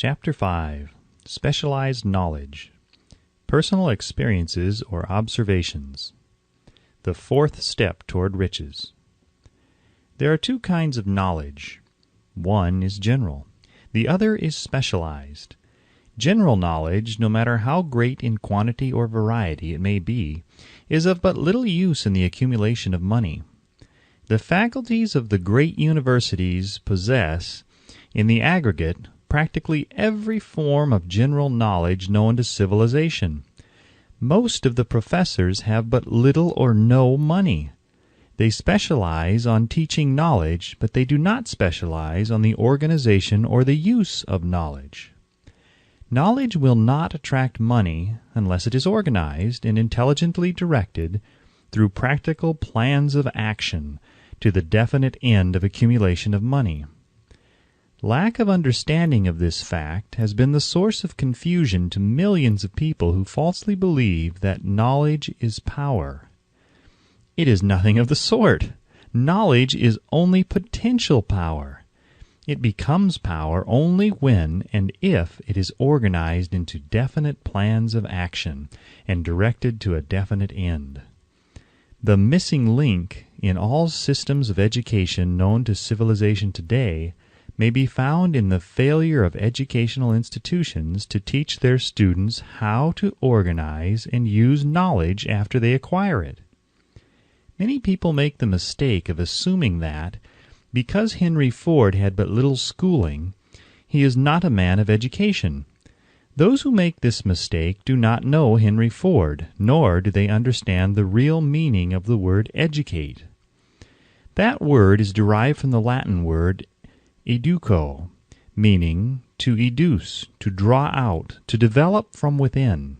Chapter 5. Specialized Knowledge. Personal Experiences or Observations. The fourth step toward riches. There are two kinds of knowledge. One is general. The other is specialized. General knowledge, no matter how great in quantity or variety it may be, is of but little use in the accumulation of money. The faculties of the great universities possess, in the aggregate, practically every form of general knowledge known to civilization. Most of the professors have but little or no money. They specialize on teaching knowledge, but they do not specialize on the organization or the use of knowledge. Knowledge will not attract money unless it is organized and intelligently directed through practical plans of action to the definite end of accumulation of money. Lack of understanding of this fact has been the source of confusion to millions of people who falsely believe that knowledge is power. It is nothing of the sort. Knowledge is only potential power. It becomes power only when and if it is organized into definite plans of action and directed to a definite end. The missing link in all systems of education known to civilization today may be found in the failure of educational institutions to teach their students how to organize and use knowledge after they acquire it. Many people make the mistake of assuming that, because Henry Ford had but little schooling, he is not a man of education. Those who make this mistake do not know Henry Ford, nor do they understand the real meaning of the word educate. That word is derived from the Latin word educo, meaning to educe, to draw out, to develop from within.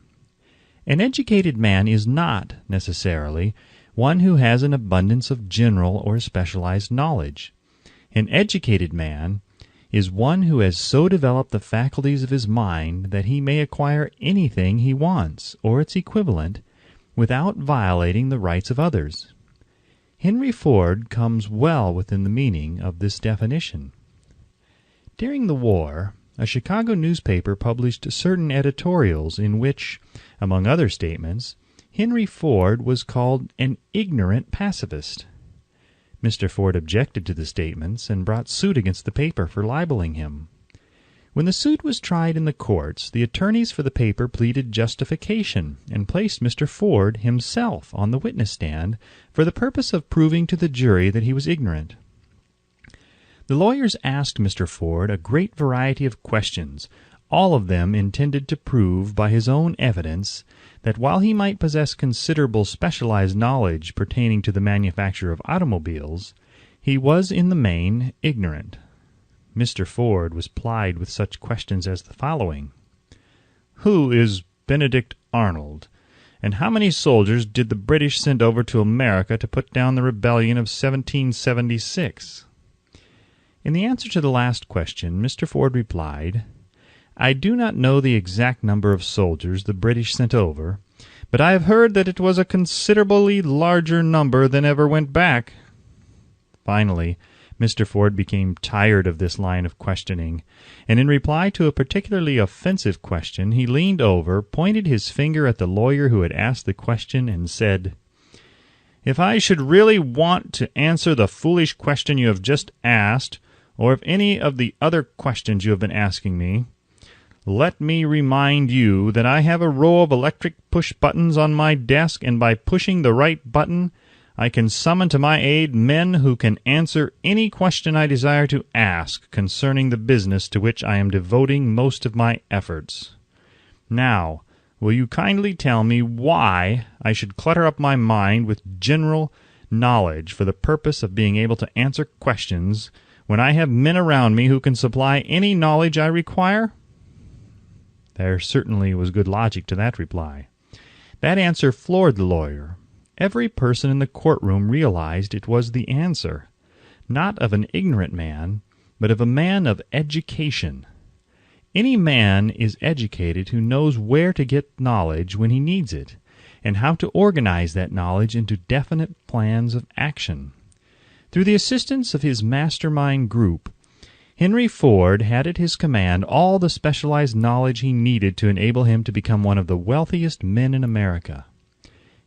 An educated man is not, necessarily, one who has an abundance of general or specialized knowledge. An educated man is one who has so developed the faculties of his mind that he may acquire anything he wants, or its equivalent, without violating the rights of others. Henry Ford comes well within the meaning of this definition. During the war, a Chicago newspaper published certain editorials in which, among other statements, Henry Ford was called an ignorant pacifist. Mr. Ford objected to the statements and brought suit against the paper for libeling him. When the suit was tried in the courts, the attorneys for the paper pleaded justification and placed Mr. Ford himself on the witness stand for the purpose of proving to the jury that he was ignorant. The lawyers asked Mr. Ford a great variety of questions, all of them intended to prove by his own evidence that while he might possess considerable specialized knowledge pertaining to the manufacture of automobiles, he was in the main ignorant. Mr. Ford was plied with such questions as the following. Who is Benedict Arnold, and how many soldiers did the British send over to America to put down the rebellion of 1776? In the answer to the last question, Mr. Ford replied, I do not know the exact number of soldiers the British sent over, but I have heard that it was a considerably larger number than ever went back. Finally, Mr. Ford became tired of this line of questioning, and in reply to a particularly offensive question, he leaned over, pointed his finger at the lawyer who had asked the question, and said, If I should really want to answer the foolish question you have just asked, or if any of the other questions you have been asking me, let me remind you that I have a row of electric push-buttons on my desk, and by pushing the right button, I can summon to my aid men who can answer any question I desire to ask concerning the business to which I am devoting most of my efforts. Now, will you kindly tell me why I should clutter up my mind with general knowledge for the purpose of being able to answer questions when I have men around me who can supply any knowledge I require? There certainly was good logic to that reply. That answer floored the lawyer. Every person in the courtroom realized it was the answer, not of an ignorant man, but of a man of education. Any man is educated who knows where to get knowledge when he needs it, and how to organize that knowledge into definite plans of action. Through the assistance of his mastermind group, Henry Ford had at his command all the specialized knowledge he needed to enable him to become one of the wealthiest men in America.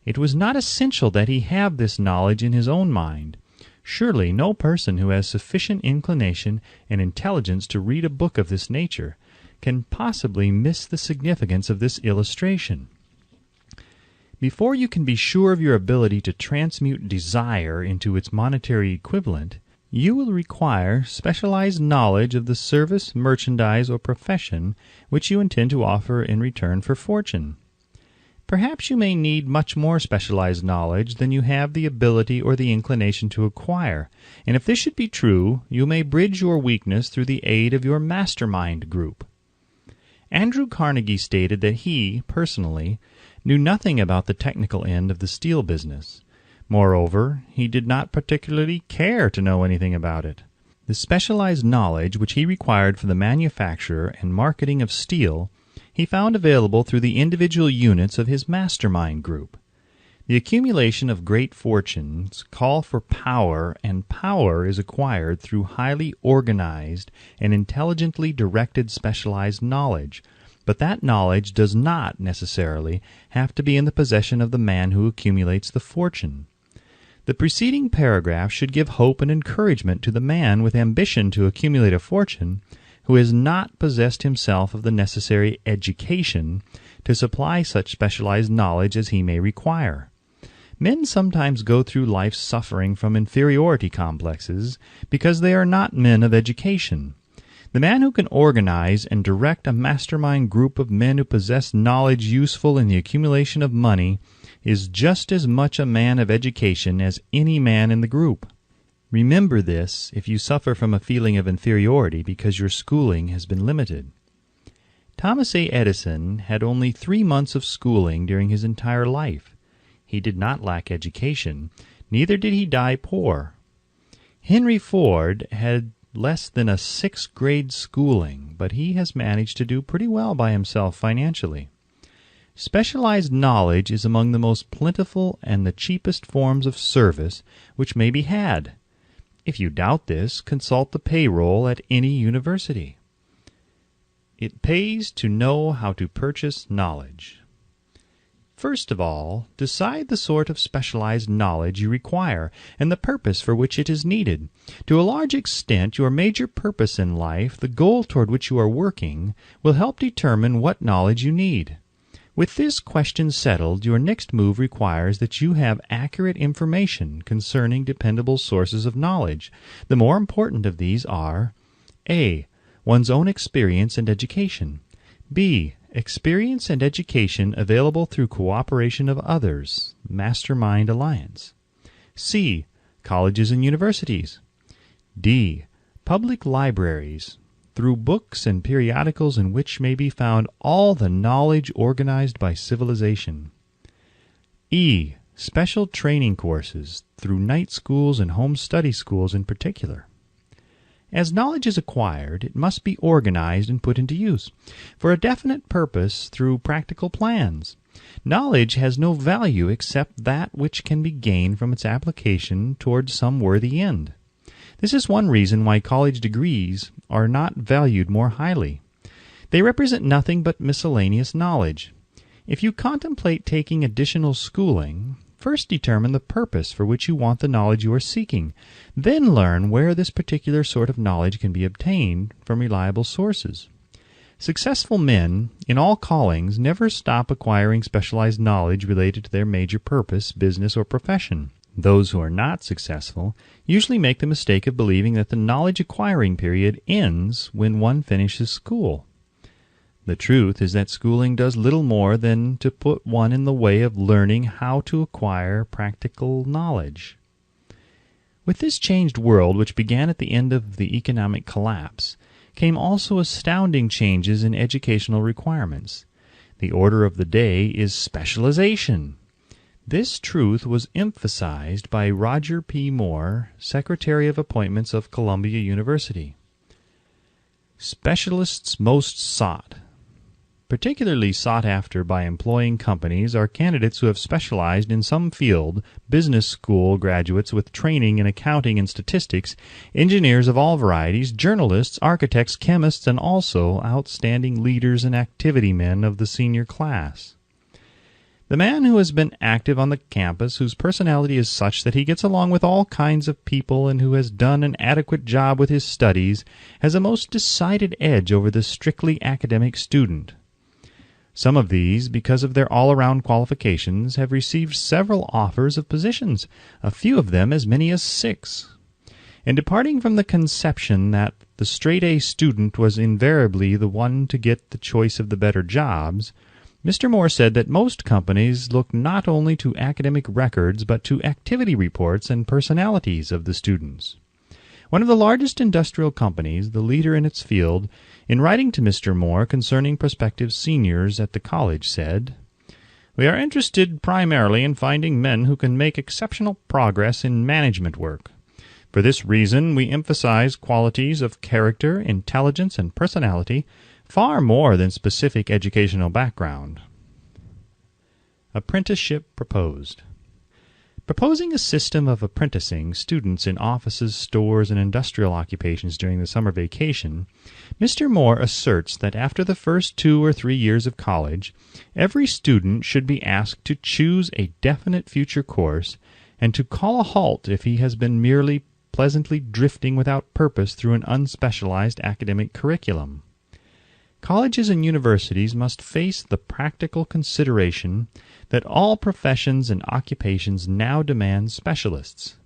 It was not essential that he have this knowledge in his own mind. Surely no person who has sufficient inclination and intelligence to read a book of this nature can possibly miss the significance of this illustration. Before you can be sure of your ability to transmute desire into its monetary equivalent, you will require specialized knowledge of the service, merchandise, or profession which you intend to offer in return for fortune. Perhaps you may need much more specialized knowledge than you have the ability or the inclination to acquire, and if this should be true, you may bridge your weakness through the aid of your mastermind group. Andrew Carnegie stated that he, personally, knew nothing about the technical end of the steel business. Moreover, he did not particularly care to know anything about it. The specialized knowledge which he required for the manufacture and marketing of steel he found available through the individual units of his mastermind group. The accumulation of great fortunes call for power, and power is acquired through highly organized and intelligently directed specialized knowledge, but that knowledge does not necessarily have to be in the possession of the man who accumulates the fortune. The preceding paragraph should give hope and encouragement to the man with ambition to accumulate a fortune who has not possessed himself of the necessary education to supply such specialized knowledge as he may require. Men sometimes go through life suffering from inferiority complexes because they are not men of education. The man who can organize and direct a mastermind group of men who possess knowledge useful in the accumulation of money is just as much a man of education as any man in the group. Remember this if you suffer from a feeling of inferiority because your schooling has been limited. Thomas A. Edison had only 3 months of schooling during his entire life. He did not lack education, neither did he die poor. Henry Ford had less than a 6th grade schooling, but he has managed to do pretty well by himself financially. Specialized knowledge is among the most plentiful and the cheapest forms of service which may be had. If you doubt this, consult the payroll at any university. It pays to know how to purchase knowledge. First of all, decide the sort of specialized knowledge you require and the purpose for which it is needed. To a large extent, your major purpose in life, the goal toward which you are working, will help determine what knowledge you need. With this question settled, your next move requires that you have accurate information concerning dependable sources of knowledge. The more important of these are A. One's own experience and education. B. Experience and education available through cooperation of others, Mastermind Alliance. C. Colleges and universities. D. Public libraries, through books and periodicals in which may be found all the knowledge organized by civilization. E. Special training courses, through night schools and home study schools in particular. As knowledge is acquired, it must be organized and put into use for a definite purpose through practical plans. Knowledge has no value except that which can be gained from its application toward some worthy end. This is one reason why college degrees are not valued more highly. They represent nothing but miscellaneous knowledge. If you contemplate taking additional schooling, first determine the purpose for which you want the knowledge you are seeking. Then learn where this particular sort of knowledge can be obtained from reliable sources. Successful men in all callings never stop acquiring specialized knowledge related to their major purpose, business, or profession. Those who are not successful usually make the mistake of believing that the knowledge acquiring period ends when one finishes school. The truth is that schooling does little more than to put one in the way of learning how to acquire practical knowledge. With this changed world, which began at the end of the economic collapse, came also astounding changes in educational requirements. The order of the day is specialization. This truth was emphasized by Roger P. Moore, Secretary of Appointments of Columbia University. Specialists most sought. particularly sought after by employing companies are candidates who have specialized in some field, business school graduates with training in accounting and statistics, engineers of all varieties, journalists, architects, chemists, and also outstanding leaders and activity men of the senior class. The man who has been active on the campus, whose personality is such that he gets along with all kinds of people and who has done an adequate job with his studies, has a most decided edge over the strictly academic student. Some of these, because of their all-around qualifications, have received several offers of positions, a few of them as many as 6. In departing from the conception that the straight-A student was invariably the one to get the choice of the better jobs, Mr. Moore said that most companies look not only to academic records but to activity reports and personalities of the students. One of the largest industrial companies, the leader in its field, in writing to Mr. Moore concerning prospective seniors at the college, said, "We are interested primarily in finding men who can make exceptional progress in management work. For this reason we emphasize qualities of character, intelligence, and personality far more than specific educational background." Apprenticeship proposed. Proposing a system of apprenticing students in offices, stores, and industrial occupations during the summer vacation, Mr. Moore asserts that after the first 2 or 3 years of college, every student should be asked to choose a definite future course and to call a halt if he has been merely pleasantly drifting without purpose through an unspecialized academic curriculum. Colleges and universities must face the practical consideration that all professions and occupations now demand specialists,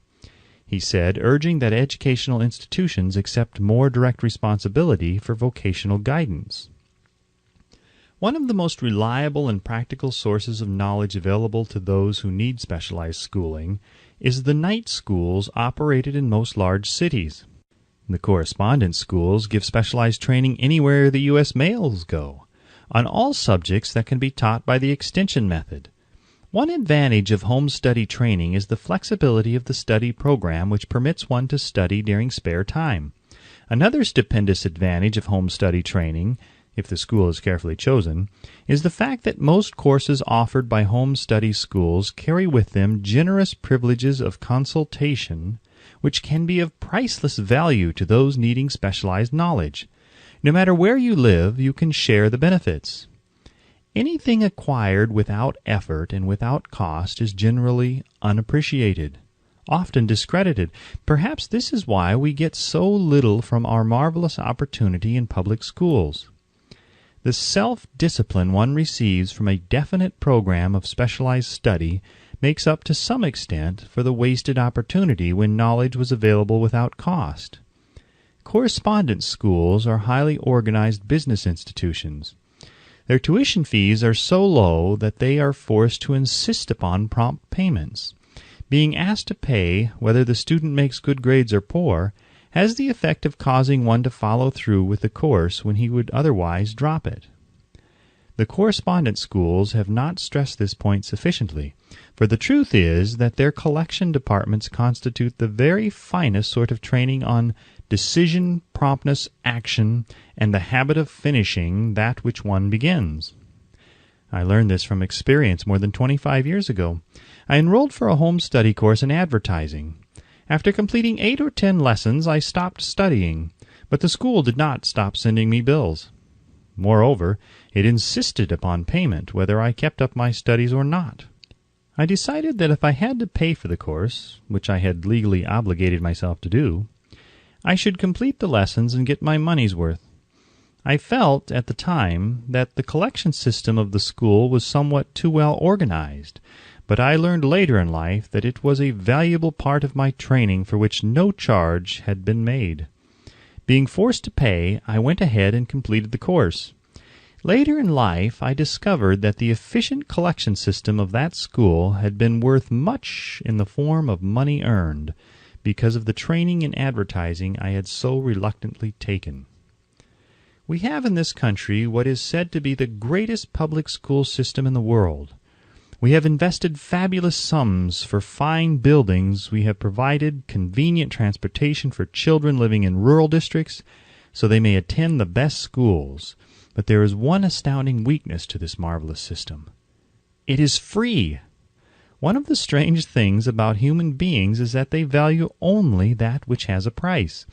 he said, urging that educational institutions accept more direct responsibility for vocational guidance. One of the most reliable and practical sources of knowledge available to those who need specialized schooling is the night schools operated in most large cities. The correspondence schools give specialized training anywhere the U.S. mails go, on all subjects that can be taught by the extension method. One advantage of home study training is the flexibility of the study program, which permits one to study during spare time. Another stupendous advantage of home study training, if the school is carefully chosen, is the fact that most courses offered by home study schools carry with them generous privileges of consultation, which can be of priceless value to those needing specialized knowledge. No matter where you live, you can share the benefits. Anything acquired without effort and without cost is generally unappreciated, often discredited. Perhaps this is why we get so little from our marvelous opportunity in public schools. The self-discipline one receives from a definite program of specialized study makes up to some extent for the wasted opportunity when knowledge was available without cost. Correspondence schools are highly organized business institutions. Their tuition fees are so low that they are forced to insist upon prompt payments. Being asked to pay, whether the student makes good grades or poor, has the effect of causing one to follow through with the course when he would otherwise drop it. The correspondence schools have not stressed this point sufficiently, for the truth is that their collection departments constitute the very finest sort of training on decision, promptness, action, and the habit of finishing that which one begins. I learned this from experience more than 25 years ago. I enrolled for a home study course in advertising. After completing 8 or 10 lessons, I stopped studying, but the school did not stop sending me bills. Moreover, it insisted upon payment whether I kept up my studies or not. I decided that if I had to pay for the course, which I had legally obligated myself to do, I should complete the lessons and get my money's worth. I felt at the time that the collection system of the school was somewhat too well organized, but I learned later in life that it was a valuable part of my training for which no charge had been made. Being forced to pay, I went ahead and completed the course. Later in life, I discovered that the efficient collection system of that school had been worth much in the form of money earned, because of the training in advertising I had so reluctantly taken. We have in this country what is said to be the greatest public school system in the world. We have invested fabulous sums for fine buildings. We have provided convenient transportation for children living in rural districts so they may attend the best schools. But there is one astounding weakness to this marvelous system. It is free. One of the strange things about human beings is that they value only that which has a price.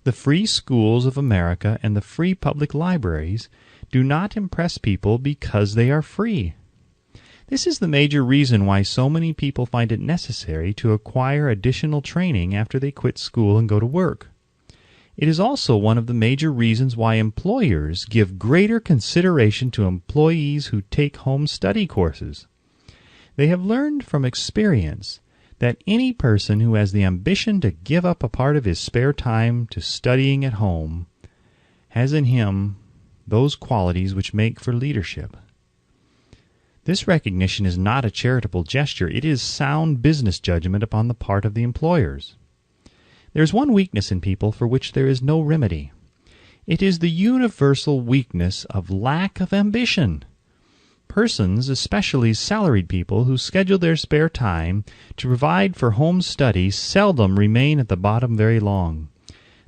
The free schools of America and the free public libraries do not impress people because they are free. This is the major reason why so many people find it necessary to acquire additional training after they quit school and go to work. It is also one of the major reasons why employers give greater consideration to employees who take home study courses. They have learned from experience that any person who has the ambition to give up a part of his spare time to studying at home has in him those qualities which make for leadership. This recognition is not a charitable gesture. It is sound business judgment upon the part of the employers. There is one weakness in people for which there is no remedy. It is the universal weakness of lack of ambition. Persons, especially salaried people, who schedule their spare time to provide for home study seldom remain at the bottom very long.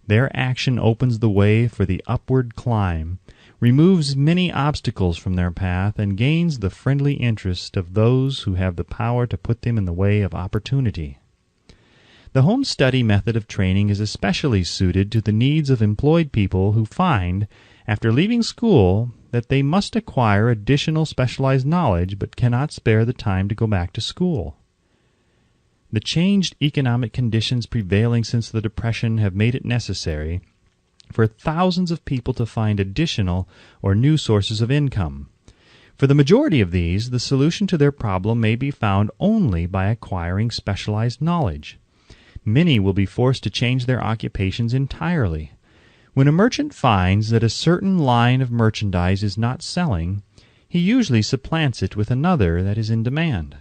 Their action opens the way for the upward climb, removes many obstacles from their path, and gains the friendly interest of those who have the power to put them in the way of opportunity. The home study method of training is especially suited to the needs of employed people who find, after leaving school, that they must acquire additional specialized knowledge but cannot spare the time to go back to school. The changed economic conditions prevailing since the Depression have made it necessary for thousands of people to find additional or new sources of income. For the majority of these, the solution to their problem may be found only by acquiring specialized knowledge. Many will be forced to change their occupations entirely. When a merchant finds that a certain line of merchandise is not selling, he usually supplants it with another that is in demand.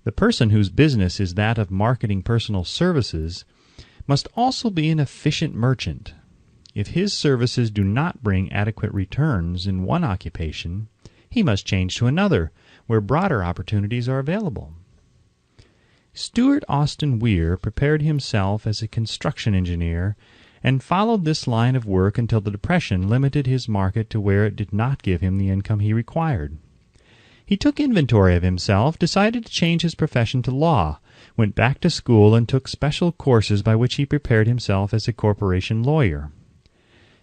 The person whose business is that of marketing personal services must also be an efficient merchant. If his services do not bring adequate returns in one occupation, he must change to another, where broader opportunities are available. Stuart Austin Weir prepared himself as a construction engineer and followed this line of work until the Depression limited his market to where it did not give him the income he required. He took inventory of himself, decided to change his profession to law, went back to school, and took special courses by which he prepared himself as a corporation lawyer.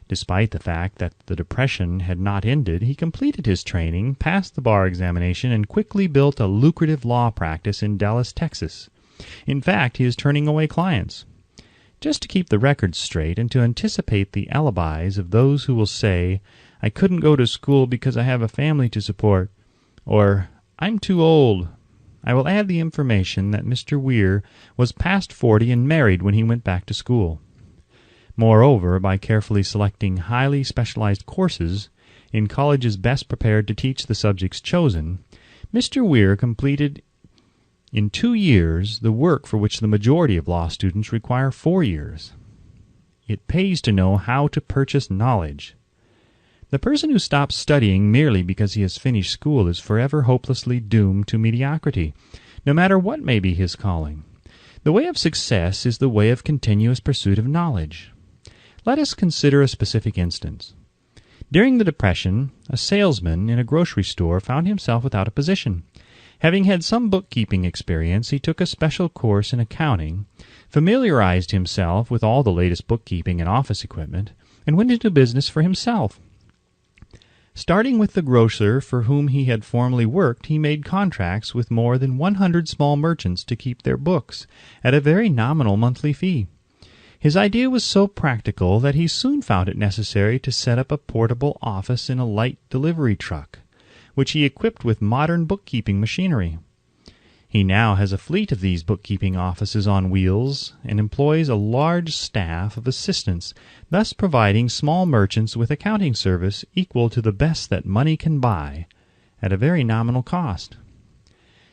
Despite the fact that the Depression had not ended, he completed his training, passed the bar examination, and quickly built a lucrative law practice in Dallas, Texas. In fact, he is turning away clients. Just to keep the records straight and to anticipate the alibis of those who will say, "I couldn't go to school because I have a family to support," or "I'm too old," I will add the information that Mr. Weir was past 40 and married when he went back to school. Moreover, by carefully selecting highly specialized courses in colleges best prepared to teach the subjects chosen, Mr. Weir completed in 2 years the work for which the majority of law students require 4 years. It pays to know how to purchase knowledge. The person who stops studying merely because he has finished school is forever hopelessly doomed to mediocrity, no matter what may be his calling. The way of success is the way of continuous pursuit of knowledge. Let us consider a specific instance. During the Depression, a salesman in a grocery store found himself without a position. Having had some bookkeeping experience, he took a special course in accounting, familiarized himself with all the latest bookkeeping and office equipment, and went into business for himself. Starting with the grocer for whom he had formerly worked, he made contracts with more than 100 small merchants to keep their books at a very nominal monthly fee. His idea was so practical that he soon found it necessary to set up a portable office in a light delivery truck, which he equipped with modern bookkeeping machinery. He now has a fleet of these bookkeeping offices on wheels and employs a large staff of assistants, thus providing small merchants with accounting service equal to the best that money can buy, at a very nominal cost.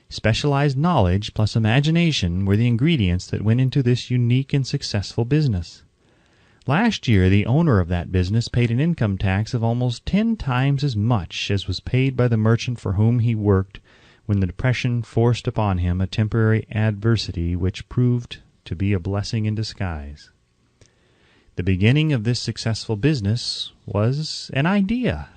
Specialized knowledge plus imagination were the ingredients that went into this unique and successful business. Last year, the owner of that business paid an income tax of almost 10 times as much as was paid by the merchant for whom he worked when the Depression forced upon him a temporary adversity which proved to be a blessing in disguise. The beginning of this successful business was an idea.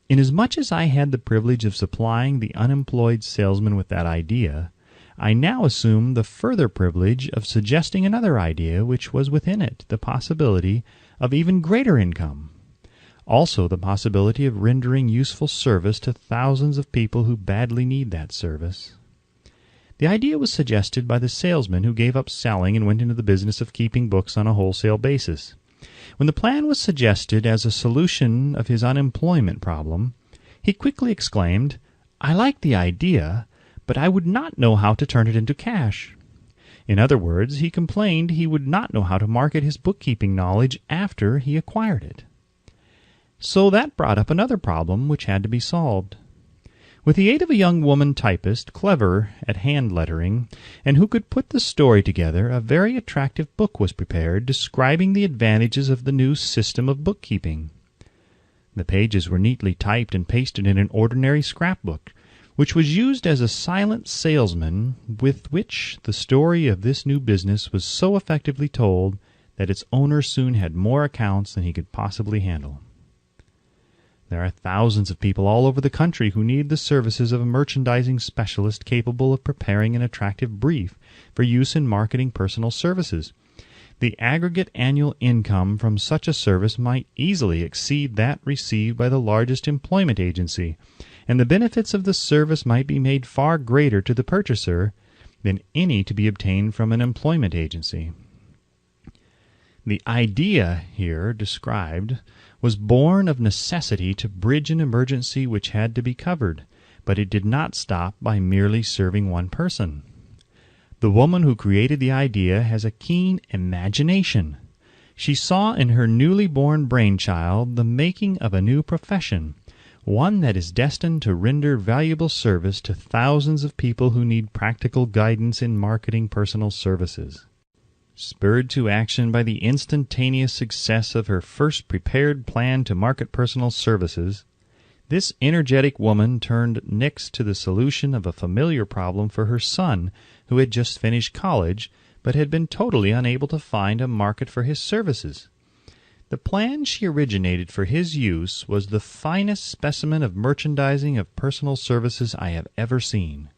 Inasmuch as I had the privilege of supplying the unemployed salesman with that idea, I now assume the further privilege of suggesting another idea which was within it the possibility of even greater income. Also the possibility of rendering useful service to thousands of people who badly need that service. The idea was suggested by the salesman who gave up selling and went into the business of keeping books on a wholesale basis. When the plan was suggested as a solution of his unemployment problem, he quickly exclaimed, "I like the idea, but I would not know how to turn it into cash." In other words, he complained he would not know how to market his bookkeeping knowledge after he acquired it. So that brought up another problem which had to be solved. With the aid of a young woman typist, clever at hand lettering, and who could put the story together, a very attractive book was prepared describing the advantages of the new system of bookkeeping. The pages were neatly typed and pasted in an ordinary scrapbook, which was used as a silent salesman with which the story of this new business was so effectively told that its owner soon had more accounts than he could possibly handle. There are thousands of people all over the country who need the services of a merchandising specialist capable of preparing an attractive brief for use in marketing personal services. The aggregate annual income from such a service might easily exceed that received by the largest employment agency, and the benefits of the service might be made far greater to the purchaser than any to be obtained from an employment agency. The idea here described was born of necessity to bridge an emergency which had to be covered, but it did not stop by merely serving one person. The woman who created the idea has a keen imagination. She saw in her newly born brainchild the making of a new profession, one that is destined to render valuable service to thousands of people who need practical guidance in marketing personal services. Spurred to action by the instantaneous success of her first prepared plan to market personal services, this energetic woman turned next to the solution of a familiar problem for her son, who had just finished college, but had been totally unable to find a market for his services. The plan she originated for his use was the finest specimen of merchandising of personal services I have ever seen.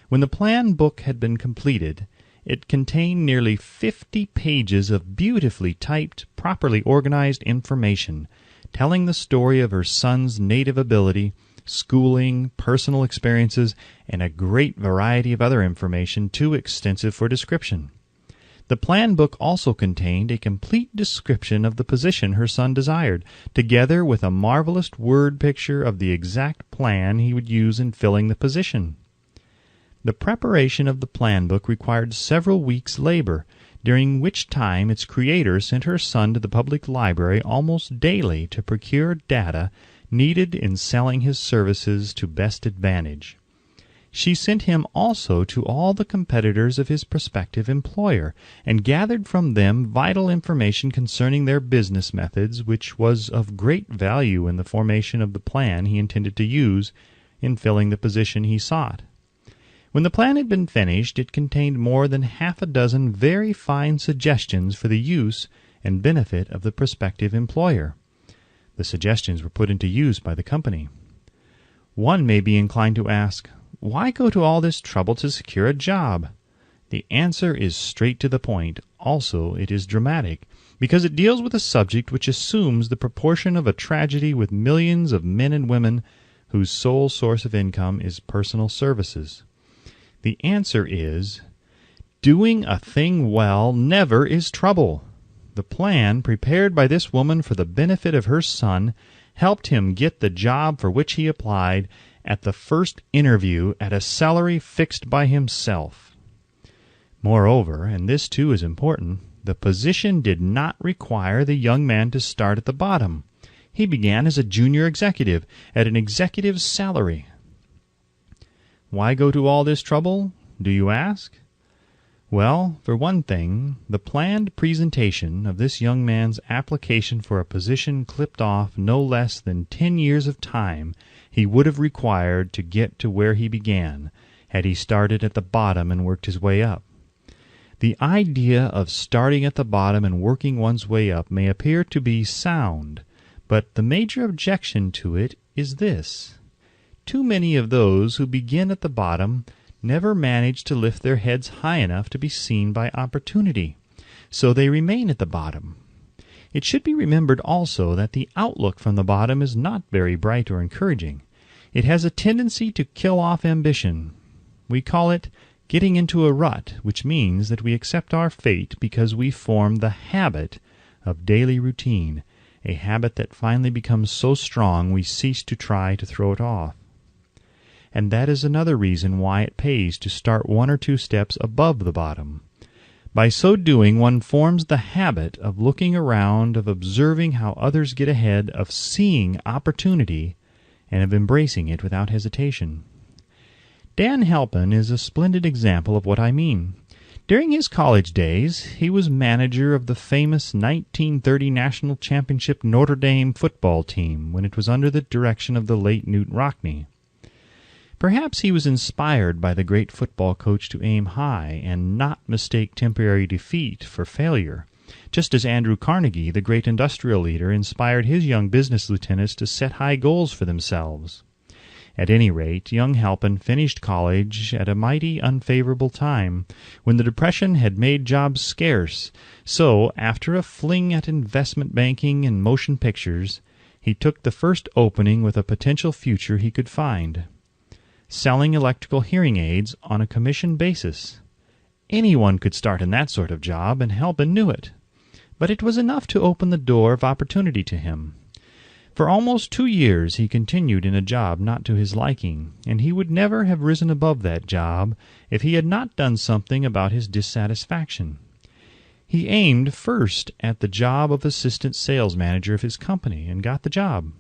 When the plan book had been completed, it contained nearly 50 pages of beautifully typed, properly organized information, telling the story of her son's native ability, schooling, personal experiences, and a great variety of other information too extensive for description. The plan book also contained a complete description of the position her son desired, together with a marvelous word picture of the exact plan he would use in filling the position. The preparation of the plan book required several weeks' labor, during which time its creator sent her son to the public library almost daily to procure data needed in selling his services to best advantage. She sent him also to all the competitors of his prospective employer, and gathered from them vital information concerning their business methods, which was of great value in the formation of the plan he intended to use in filling the position he sought. When the plan had been finished, it contained more than half a dozen very fine suggestions for the use and benefit of the prospective employer. The suggestions were put into use by the company. One may be inclined to ask, why go to all this trouble to secure a job? The answer is straight to the point. Also, it is dramatic, because it deals with a subject which assumes the proportion of a tragedy with millions of men and women whose sole source of income is personal services. The answer is, doing a thing well never is trouble. The plan, prepared by this woman for the benefit of her son, helped him get the job for which he applied at the first interview at a salary fixed by himself. Moreover, and this too is important, the position did not require the young man to start at the bottom. He began as a junior executive at an executive's salary. Why go to all this trouble, do you ask? Well, for one thing, the planned presentation of this young man's application for a position clipped off no less than 10 years of time he would have required to get to where he began, had he started at the bottom and worked his way up. The idea of starting at the bottom and working one's way up may appear to be sound, but the major objection to it is this: too many of those who begin at the bottom never manage to lift their heads high enough to be seen by opportunity, so they remain at the bottom. It should be remembered also that the outlook from the bottom is not very bright or encouraging. It has a tendency to kill off ambition. We call it getting into a rut, which means that we accept our fate because we form the habit of daily routine, a habit that finally becomes so strong we cease to try to throw it off. And that is another reason why it pays to start 1 or 2 steps above the bottom. By so doing, one forms the habit of looking around, of observing how others get ahead, of seeing opportunity, and of embracing it without hesitation. Dan Halpin is a splendid example of what I mean. During his college days, he was manager of the famous 1930 National Championship Notre Dame football team when it was under the direction of the late Knute Rockne. Perhaps he was inspired by the great football coach to aim high and not mistake temporary defeat for failure, just as Andrew Carnegie, the great industrial leader, inspired his young business lieutenants to set high goals for themselves. At any rate, young Halpin finished college at a mighty unfavorable time, when the Depression had made jobs scarce, so, after a fling at investment banking and motion pictures, he took the first opening with a potential future he could find: selling electrical hearing aids on a commission basis. Anyone could start in that sort of job, and Halpin knew it. But it was enough to open the door of opportunity to him. For almost 2 years he continued in a job not to his liking, and he would never have risen above that job if he had not done something about his dissatisfaction. He aimed first at the job of assistant sales manager of his company, and got the job.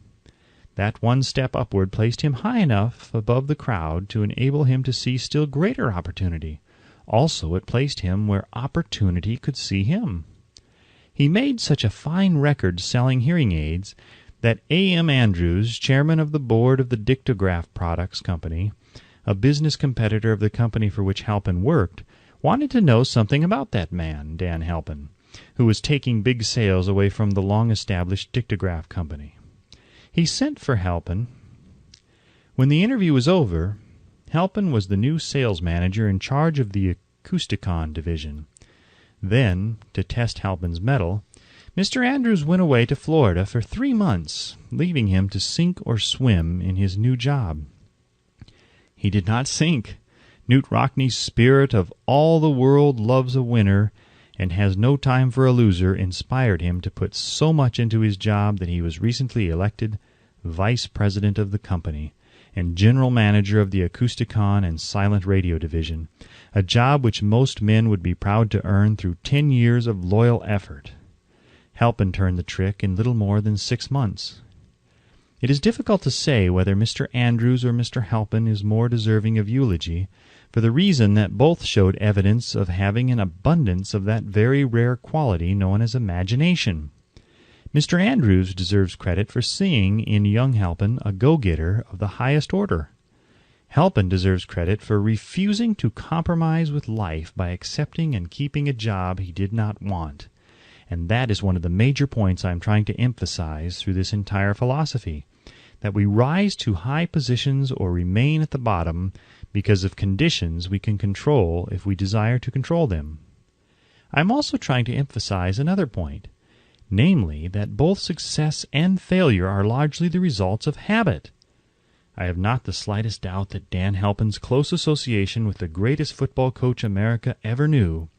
That one step upward placed him high enough above the crowd to enable him to see still greater opportunity. Also, it placed him where opportunity could see him. He made such a fine record selling hearing aids that A.M. Andrews, chairman of the board of the Dictograph Products Company, a business competitor of the company for which Halpin worked, wanted to know something about that man, Dan Halpin, who was taking big sales away from the long-established Dictograph Company. He sent for Halpin. When the interview was over, Halpin was the new sales manager in charge of the Acousticon division. Then, to test Halpin's mettle, Mr. Andrews went away to Florida for 3 months, leaving him to sink or swim in his new job. He did not sink. Knute Rockne's spirit of all the world loves a winner and has no time for a loser inspired him to put so much into his job that he was recently elected vice president of the company and general manager of the Acousticon and Silent Radio division, a job which most men would be proud to earn through 10 years of loyal effort. Halpin turned the trick in little more than 6 months. It is difficult to say whether Mr. Andrews or Mr. Halpin is more deserving of eulogy, for the reason that both showed evidence of having an abundance of that very rare quality known as imagination. Mr. Andrews deserves credit for seeing in young Halpin a go-getter of the highest order. Halpin deserves credit for refusing to compromise with life by accepting and keeping a job he did not want. And that is one of the major points I am trying to emphasize through this entire philosophy, that we rise to high positions or remain at the bottom because of conditions we can control if we desire to control them. I am also trying to emphasize another point, namely that both success and failure are largely the results of habit. I have not the slightest doubt that Dan Halpin's close association with the greatest football coach America ever knew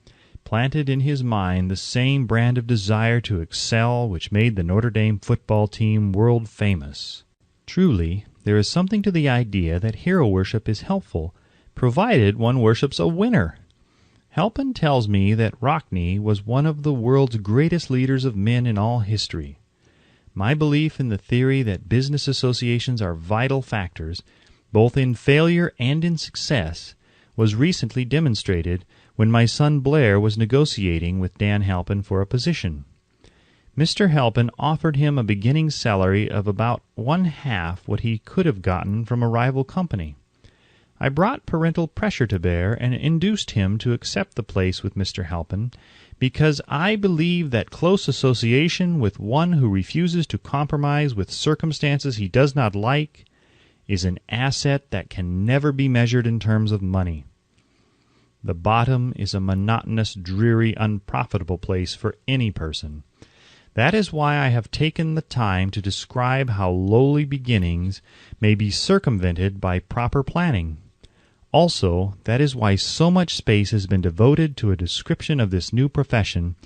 planted in his mind the same brand of desire to excel which made the Notre Dame football team world famous. Truly, there is something to the idea that hero worship is helpful, provided one worships a winner. Halpin tells me that Rockne was one of the world's greatest leaders of men in all history. My belief in the theory that business associations are vital factors, both in failure and in success, was recently demonstrated when my son Blair was negotiating with Dan Halpin for a position. Mr. Halpin offered him a beginning salary of about 1/2 what he could have gotten from a rival company. I brought parental pressure to bear and induced him to accept the place with Mr. Halpin because I believe that close association with one who refuses to compromise with circumstances he does not like is an asset that can never be measured in terms of money. The bottom is a monotonous, dreary, unprofitable place for any person. That is why I have taken the time to describe how lowly beginnings may be circumvented by proper planning. Also, that is why so much space has been devoted to a description of this new profession,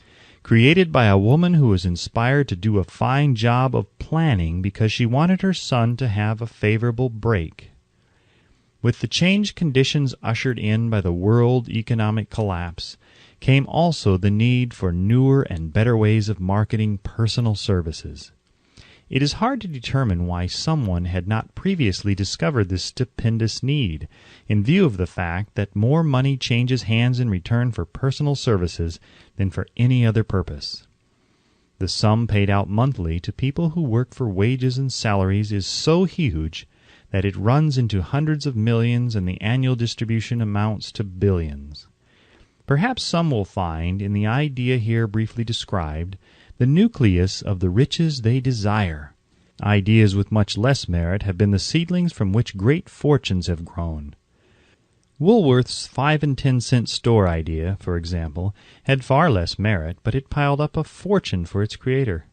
created by a woman who was inspired to do a fine job of planning because she wanted her son to have a favorable break. With the changed conditions ushered in by the world economic collapse, came also the need for newer and better ways of marketing personal services. It is hard to determine why someone had not previously discovered this stupendous need, in view of the fact that more money changes hands in return for personal services than for any other purpose. The sum paid out monthly to people who work for wages and salaries is so huge that it runs into hundreds of millions, and the annual distribution amounts to billions. Perhaps some will find, in the idea here briefly described, the nucleus of the riches they desire. Ideas with much less merit have been the seedlings from which great fortunes have grown. Woolworth's 5 and 10 cent store idea, for example, had far less merit, but it piled up a fortune for its creator.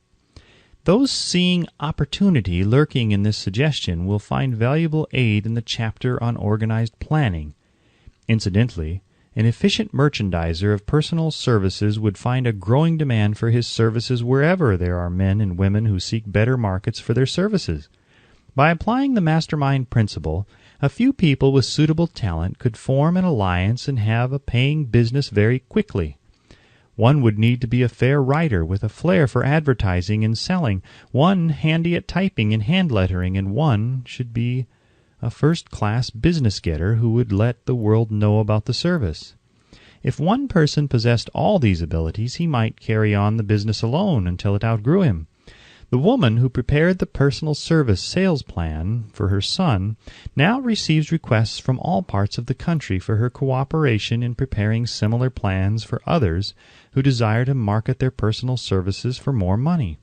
Those seeing opportunity lurking in this suggestion will find valuable aid in the chapter on organized planning. Incidentally, an efficient merchandiser of personal services would find a growing demand for his services wherever there are men and women who seek better markets for their services. By applying the mastermind principle, a few people with suitable talent could form an alliance and have a paying business very quickly. One would need to be a fair writer with a flair for advertising and selling, one handy at typing and hand lettering, and one should be a first-class business-getter who would let the world know about the service. If one person possessed all these abilities, he might carry on the business alone until it outgrew him. The woman who prepared the personal service sales plan for her son now receives requests from all parts of the country for her cooperation in preparing similar plans for others who desire to market their personal services for more money.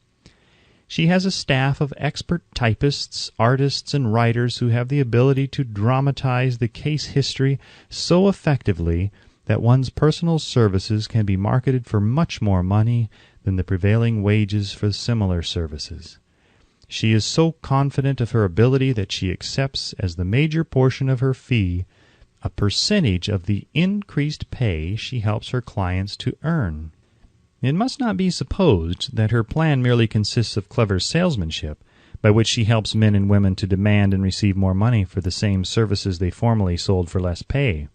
She has a staff of expert typists, artists, and writers who have the ability to dramatize the case history so effectively that one's personal services can be marketed for much more money than the prevailing wages for similar services. She is so confident of her ability that she accepts as the major portion of her fee a percentage of the increased pay she helps her clients to earn. It must not be supposed that her plan merely consists of clever salesmanship, by which she helps men and women to demand and receive more money for the same services they formerly sold for less pay.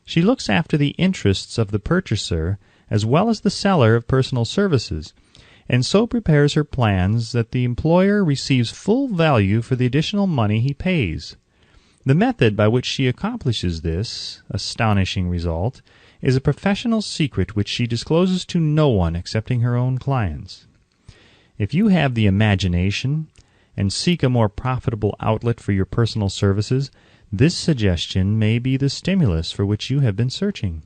She looks after the interests of the purchaser as well as the seller of personal services, and so prepares her plans that the employer receives full value for the additional money he pays. The method by which she accomplishes this astonishing result is a professional secret which she discloses to no one excepting her own clients. If you have the imagination and seek a more profitable outlet for your personal services, this suggestion may be the stimulus for which you have been searching.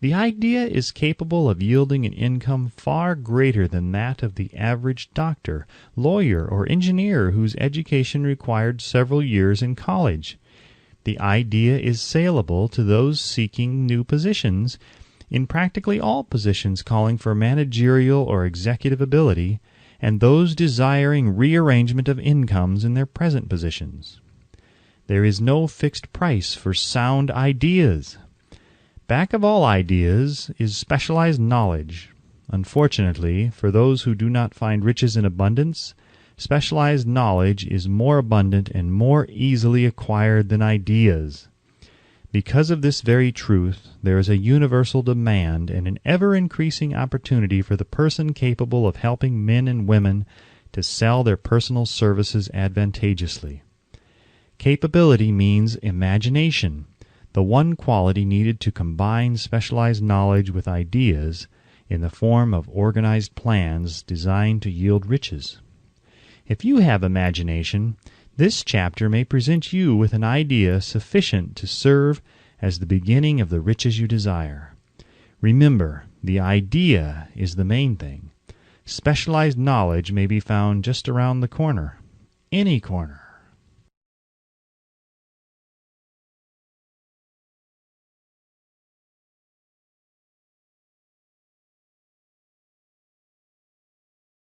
The idea is capable of yielding an income far greater than that of the average doctor, lawyer, or engineer whose education required several years in college. The idea is saleable to those seeking new positions, in practically all positions calling for managerial or executive ability, and those desiring rearrangement of incomes in their present positions. There is no fixed price for sound ideas. Back of all ideas is specialized knowledge. Unfortunately, for those who do not find riches in abundance, specialized knowledge is more abundant and more easily acquired than ideas. Because of this very truth, there is a universal demand and an ever-increasing opportunity for the person capable of helping men and women to sell their personal services advantageously. Capability means imagination, the one quality needed to combine specialized knowledge with ideas in the form of organized plans designed to yield riches. If you have imagination, this chapter may present you with an idea sufficient to serve as the beginning of the riches you desire. Remember, The idea is the main thing. Specialized knowledge may be found just around the corner. Any corner.